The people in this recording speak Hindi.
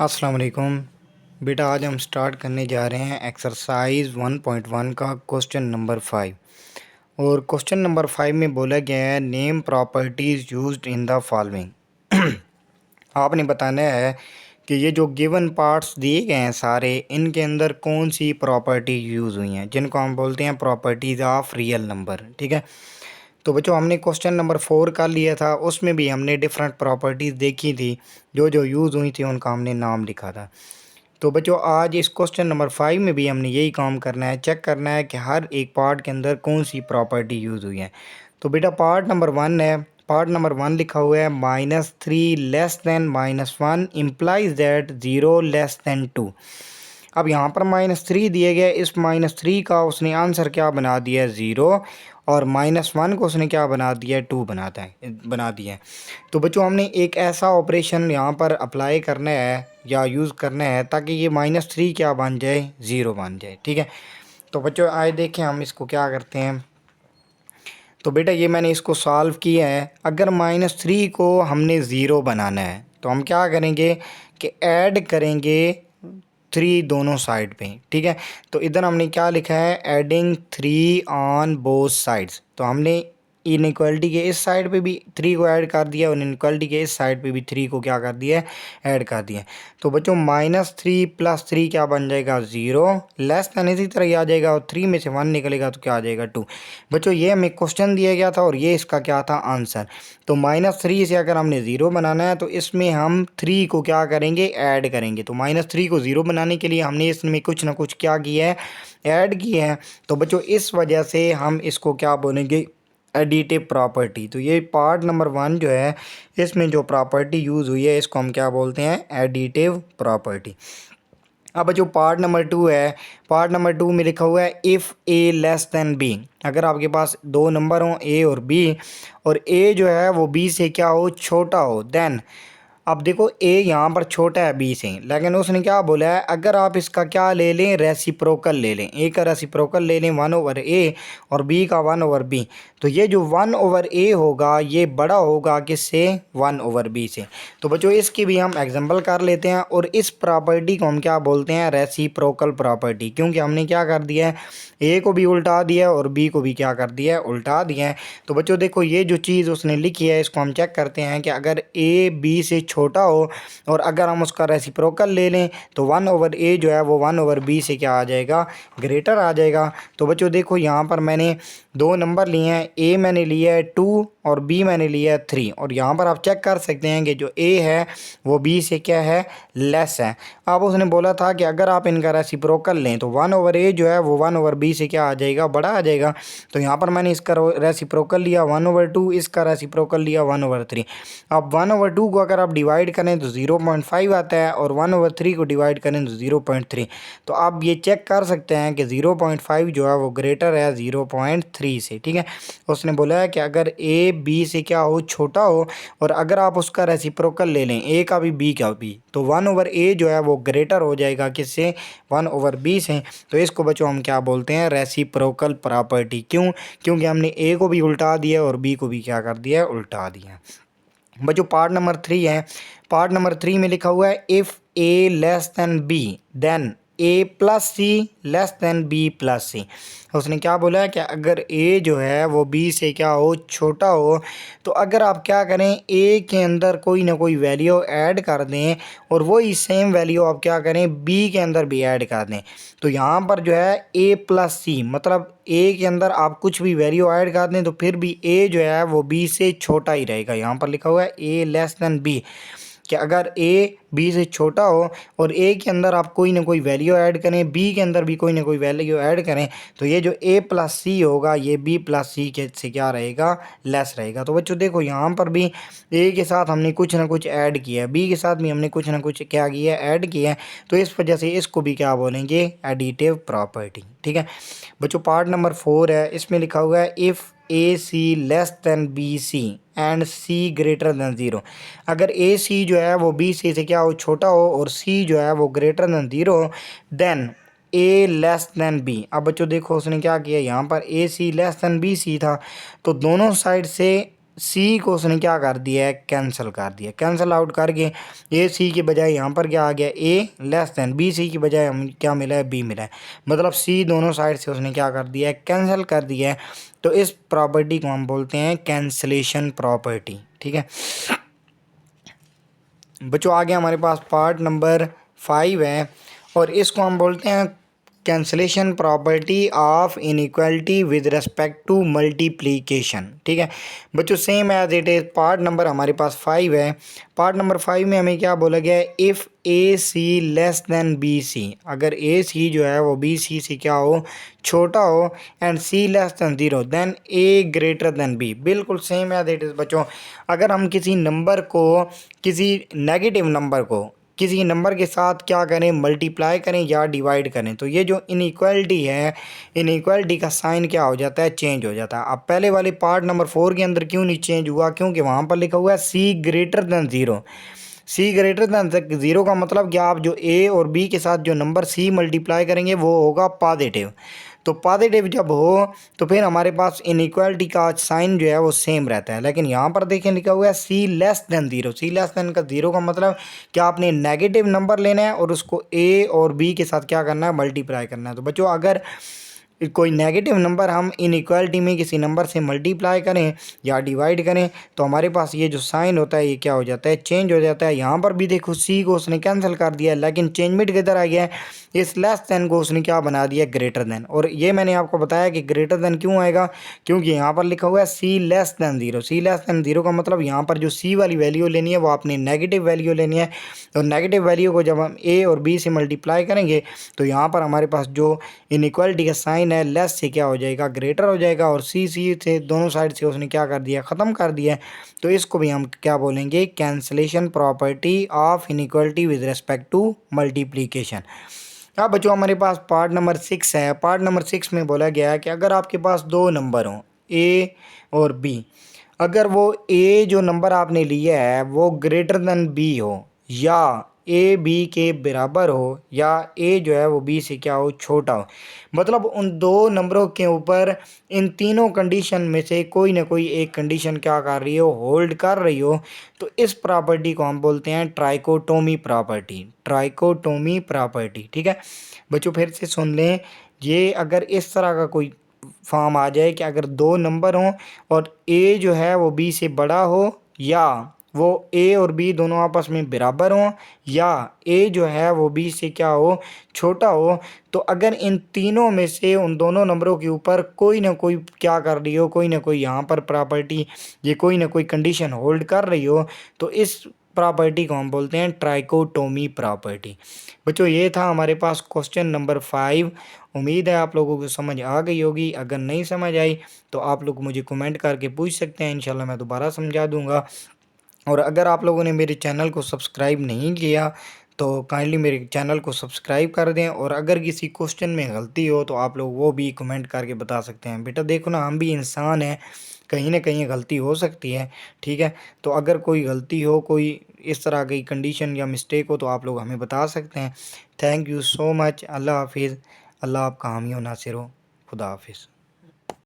अस्सलाम वालेकुम बेटा। आज हम स्टार्ट करने जा रहे हैं एक्सरसाइज 1.1 का क्वेश्चन नंबर 5। और क्वेश्चन नंबर 5 में बोला गया है name properties used in the following. आपने बताना है कि ये जो गिवन पार्ट्स दिए गए हैं सारे, इनके अंदर कौन सी प्रॉपर्टी यूज़ हुई हैं, जिनको हम बोलते हैं प्रॉपर्टीज़ ऑफ रियल नंबर। ठीक है, तो बच्चों हमने क्वेश्चन नंबर 4 कर लिया था, उसमें भी हमने डिफरेंट प्रॉपर्टीज़ देखी थी, जो जो यूज़ हुई थी उनका हमने नाम लिखा था। तो बच्चों आज इस क्वेश्चन नंबर 5 में भी हमने यही काम करना है, चेक करना है कि हर एक पार्ट के अंदर कौन सी प्रॉपर्टी यूज़ हुई है। तो बेटा पार्ट नंबर 1 है, पार्ट नंबर 1 लिखा हुआ है -3 less than -1 implies that 0 less than 2। अब यहाँ पर -3 दिए गए, इस -3 का उसने आंसर क्या बना दिया, 0, और -1 को उसने क्या बना दिया, 2 बना दिया है। तो बच्चों हमने एक ऐसा ऑपरेशन यहाँ पर अप्लाई करना है या यूज़ करना है ताकि ये -3 क्या बन जाए, 0 बन जाए। ठीक है, तो बच्चों आए देखें हम इसको क्या करते हैं। तो बेटा ये मैंने इसको सॉल्व किया है। अगर -3 को हमने 0 बनाना है तो हम क्या करेंगे कि ऐड करेंगे 3 दोनों साइड पे। ठीक है, तो इधर हमने क्या लिखा है, एडिंग 3 ऑन बोथ साइड्स। तो हमने इनइक्वालिटी के इस साइड पे भी 3 को ऐड कर दिया और इनइक्वालिटी के इस साइड पे भी 3 को क्या कर दिया है, ऐड कर दिया। तो बच्चों -3 + 3 क्या बन जाएगा, 0, लेस दैन इसी तरह ही आ जाएगा, और 3 में से 1 निकलेगा तो क्या आ जाएगा, 2। बच्चों ये हमें क्वेश्चन दिया गया था और ये इसका क्या था, आंसर। तो -3 से अगर हमने 0 बनाना है तो इसमें हम 3 को क्या करेंगे, ऐड करेंगे। तो -3 को 0 बनाने के लिए हमने इसमें कुछ ना कुछ क्या किया है, ऐड किया है। तो बच्चों इस वजह से हम इसको क्या बोलेंगे, एडिटिव प्रॉपर्टी। तो ये पार्ट नंबर 1 जो है, इसमें जो प्रॉपर्टी यूज़ हुई है इसको हम क्या बोलते हैं, एडिटिव प्रॉपर्टी। अब जो पार्ट नंबर 2 है, पार्ट नंबर 2 में लिखा हुआ है if A less than B. अगर आपके पास दो नंबर हों, ए और बी, और ए जो है वो बी से क्या हो, छोटा हो, देन अब देखो ए यहाँ पर छोटा है बी से, लेकिन उसने क्या बोला है, अगर आप इसका क्या ले लें, रेसिप्रोकल ले लें, ए का रेसिप्रोकल ले लें 1/a और बी का 1/b। तो ये जो 1/a होगा ये बड़ा होगा किससे, 1/b से। तो बच्चों इसकी भी हम एग्जांपल कर लेते हैं, और इस प्रॉपर्टी को हम क्या बोलते हैं, रेसिप्रोकल प्रॉपर्टी, क्योंकि हमने क्या कर दिया है, ए को भी उल्टा दिया है और बी को भी क्या कर दिया है, उल्टा दिया है। तो बच्चों देखो ये जो चीज़ उसने लिखी है इसको हम चेक करते हैं कि अगर ए बी से छोटा हो और अगर हम उसका रेसिप्रोकल ले लें तो 1/a जो है वो 1/b से क्या आ जाएगा, ग्रेटर आ जाएगा। तो बच्चों देखो यहाँ पर मैंने दो नंबर लिए हैं, ए मैंने लिया है 2 और बी मैंने लिया है 3, और यहाँ पर आप चेक कर सकते हैं कि जो ए है वो बी से क्या है, लेस है। अब उसने बोला था कि अगर आप इनका रेसिप्रोकल लें तो 1/a जो है वो 1/b से क्या आ जाएगा, बड़ा आ जाएगा। तो यहाँ पर मैंने इसका रेसिप्रोकल लिया 1/2, इसका रेसिप्रोकल लिया 1/3। अब 1/2 को अगर आप डिवाइड करें तो 0.5 आता है, और 1/3 को डिवाइड करें तो 0.3। तो आप ये चेक कर सकते हैं कि 0.5 जो है वो ग्रेटर है 0.3 से। ठीक है, उसने बोला है कि अगर ए बी से क्या हो, छोटा हो, और अगर आप उसका रेसिप्रोकल ले लें, ए का भी बी का भी, तो 1/a जो है वो ग्रेटर हो जाएगा किससे, 1/b से। तो इसको बच्चों हम क्या बोलते हैं, रेसिप्रोकल प्रॉपर्टी। क्यों, क्योंकि हमने ए को भी उल्टा दिया और बी को भी क्या कर दिया, उल्टा दिया। बच्चों पार्ट नंबर 3 है, पार्ट नंबर 3 में लिखा हुआ है if A less than B then A plus C less than B plus C. उसने क्या बोला है कि अगर ए जो है वो बी से क्या हो, छोटा हो, तो अगर आप क्या करें, ए के अंदर कोई ना कोई वैल्यू ऐड कर दें और वही सेम वैल्यू आप क्या करें, बी के अंदर भी ऐड कर दें। तो यहाँ पर जो है ए प्लस सी, मतलब ए के अंदर आप कुछ भी वैल्यू ऐड कर दें तो फिर भी ए जो है वो बी से छोटा ही रहेगा। यहाँ पर लिखा हुआ है ए लेस दैन बी, कि अगर ए बी से छोटा हो और ए के अंदर आप कोई ना कोई वैल्यू ऐड करें, बी के अंदर भी कोई ना कोई वैल्यू ऐड करें, तो ये जो ए प्लस सी होगा ये बी प्लस सी के से क्या रहेगा, लेस रहेगा। तो बच्चों देखो यहाँ पर भी ए के साथ हमने कुछ ना कुछ ऐड किया है, बी के साथ भी हमने कुछ ना कुछ क्या किया है, ऐड किया है। तो इस वजह से इसको भी क्या बोलेंगे, एडिटिव प्रॉपर्टी। ठीक है बच्चों, पार्ट नंबर 4 है, इसमें लिखा हुआ है if A C less than B C and C greater than 0। अगर ए सी जो है वो बी सी से क्या हो, छोटा हो, और सी जो है वो ग्रेटर दैन 0, देन ए लेस दैन बी। अब बच्चों देखो उसने क्या किया, यहाँ पर ए सी लेस दैन बी सी था, तो दोनों साइड से सी को उसने क्या कर दिया है, कैंसिल कर दिया। कैंसिल आउट करके ए सी की बजाय यहाँ पर क्या आ गया, ए लेस देन बी सी की बजाय हम क्या मिला है, बी मिला है। मतलब सी दोनों साइड से उसने क्या कर दिया है, कैंसिल कर दिया है। तो इस प्रॉपर्टी को हम बोलते हैं कैंसिलेशन प्रॉपर्टी। ठीक है बच्चों, आगे हमारे पास पार्ट नंबर 5 है और इसको हम बोलते हैं cancellation property of inequality with respect to multiplication. ठीक है बच्चों, same as it is part number हमारे पास 5 है। पार्ट नंबर 5 में हमें क्या बोला गया है, if A C less than B C, अगर ए सी जो है वो बी सी से क्या हो, छोटा हो, and C less than 0 then A greater than B. बिल्कुल सेम एज इट इज बच्चों, अगर हम किसी नंबर को, किसी नेगेटिव नंबर को किसी नंबर के साथ क्या करें, मल्टीप्लाई करें या डिवाइड करें, तो ये जो इनइक्वालिटी है, इनइक्वालिटी का साइन क्या हो जाता है, चेंज हो जाता है। अब पहले वाले पार्ट नंबर 4 के अंदर क्यों नहीं चेंज हुआ, क्योंकि वहाँ पर लिखा हुआ है सी ग्रेटर देन 0। सी ग्रेटर देन 0 का मतलब कि आप जो ए और बी के साथ जो नंबर सी मल्टीप्लाई करेंगे वो होगा पॉजिटिव। तो पॉजिटिव जब हो तो फिर हमारे पास इनइक्वालिटी का साइन जो है वो सेम रहता है। लेकिन यहाँ पर देखें लिखा हुआ है सी लेस देन 0। सी लेस देन का 0 का मतलब कि आपने नेगेटिव नंबर लेना है और उसको ए और बी के साथ क्या करना है, मल्टीप्लाई करना है। तो बच्चों, अगर कोई नेगेटिव नंबर हम इनइक्वालिटी में किसी नंबर से मल्टीप्लाई करें या डिवाइड करें तो हमारे पास ये जो साइन होता है ये क्या हो जाता है, चेंज हो जाता है। यहाँ पर भी देखो सी को उसने कैंसिल कर दिया, लेकिन चेंजमेंट किधर आ गया है, इस लेस देन को उसने क्या बना दिया, ग्रेटर देन। और ये मैंने आपको बताया कि ग्रेटर देन क्यों आएगा, क्योंकि यहाँ पर लिखा हुआ है सी लेस देन 0। सी लेस देन 0 का मतलब यहाँ पर जो सी वाली वैल्यू लेनी है वो आपने नेगेटिव वैल्यू लेनी है। और नेगेटिव वैल्यू को जब हम ए और बी से मल्टीप्लाई करेंगे तो यहाँ पर हमारे पास जो इनइक्वालिटी का साइन है लेस से क्या हो जाएगा, ग्रेटर हो जाएगा। और सी सी से दोनों साइड से उसने क्या कर दिया, ख़त्म कर दिया। तो इसको भी हम क्या बोलेंगे, cancellation property of inequality with respect to multiplication. अब बच्चों, हमारे पास पार्ट नंबर 6 है। पार्ट नंबर 6 में बोला गया है कि अगर आपके पास दो नंबर हों ए और बी, अगर वो ए जो नंबर आपने लिया है वो ग्रेटर देन बी हो, या ए बी के बराबर हो, या ए जो है वो बी से क्या हो, छोटा हो, मतलब उन दो नंबरों के ऊपर इन तीनों कंडीशन में से कोई ना कोई एक कंडीशन क्या कर रही हो, होल्ड कर रही हो, तो इस प्रॉपर्टी को हम बोलते हैं ट्राइकोटोमी प्रॉपर्टी। Trichotomy property. ठीक है बच्चों, फिर से सुन लें, ये अगर इस तरह का कोई फॉर्म आ जाए कि अगर दो नंबर हों और ए जो है वो बी से बड़ा हो, या वो ए और बी दोनों आपस में बराबर हों, या ए जो है वो बी से क्या हो, छोटा हो, तो अगर इन तीनों में से उन दोनों नंबरों के ऊपर कोई ना कोई क्या कर रही हो, कोई ना कोई यहाँ पर प्रॉपर्टी, ये कोई ना कोई कंडीशन होल्ड कर रही हो, तो इस प्रॉपर्टी को हम बोलते हैं ट्राइकोटोमी प्रॉपर्टी। बच्चों, ये था हमारे पास क्वेश्चन नंबर 5। उम्मीद है आप लोगों को समझ आ गई होगी। अगर नहीं समझ आई तो आप लोग मुझे कमेंट करके पूछ सकते हैं, इंशाल्लाह मैं दोबारा समझा दूंगा। और अगर आप लोगों ने मेरे चैनल को सब्सक्राइब नहीं किया तो काइंडली मेरे चैनल को सब्सक्राइब कर दें। और अगर किसी क्वेश्चन में गलती हो तो आप लोग वो भी कमेंट करके बता सकते हैं। बेटा देखो ना, हम भी इंसान हैं, कहीं ना कहीं गलती हो सकती है। ठीक है, तो अगर कोई गलती हो, कोई इस तरह की कंडीशन या मिस्टेक हो तो आप लोग हमें बता सकते हैं। Thank you so much. Allah हाफिज़। अल्लाह आपका हामी हो नासिर हो। खुदा हाफिज़।